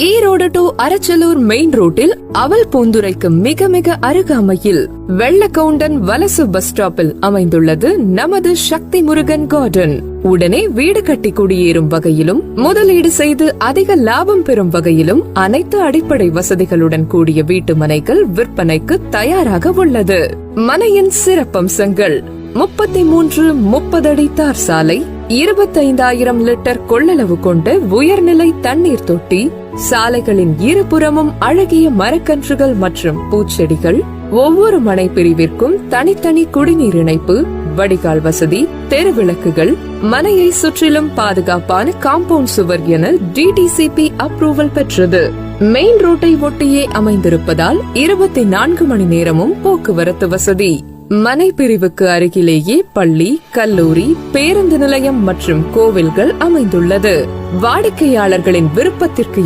Erode to Arachalur main ரோட்டில் அவல் பூந்துரைக்கு மிக மிக அருகாமையில் வெள்ளக்கவுண்டன் வலசு பஸ் ஸ்டாப்பில் அமைந்துள்ளது நமது சக்தி முருகன் கார்டன். உடனே வீடு கட்டி குடியேறும் வகையிலும் முதலீடு செய்து அதிக லாபம் பெறும் வகையிலும் அனைத்து அடிப்படை வசதிகளுடன் கூடிய வீட்டு மனைகள் விற்பனைக்கு தயாராக உள்ளது. மனையின் சிறப்பம்சங்கள்: 33-30 அடி தார் சாலை, 25,000 லிட்டர் கொள்ளளவு கொண்ட உயர்நிலை தண்ணீர் தொட்டி, சாலைகளின் இருபுறமும் அழகிய மரக்கன்றுகள் மற்றும் பூச்செடிகள், ஒவ்வொரு மனை பிரிவிற்கும் தனித்தனி குடிநீர் இணைப்பு, வடிகால் வசதி, தெருவிளக்குகள், மனையை சுற்றிலும் பாதுகாப்பான காம்பவுண்ட் சுவர் என DTCP அப்ரூவல் பெற்றது. மெயின் ரோட்டை ஒட்டியே அமைந்திருப்பதால் 24 மணி நேரமும் போக்குவரத்து வசதி. மனை பிரிவுக்கு அருகிலேயே பள்ளி, கல்லூரி, பேருந்து நிலையம் மற்றும் கோவில்கள் அமைந்துள்ளது. வாடிக்கையாளர்களின் விருப்பத்திற்கு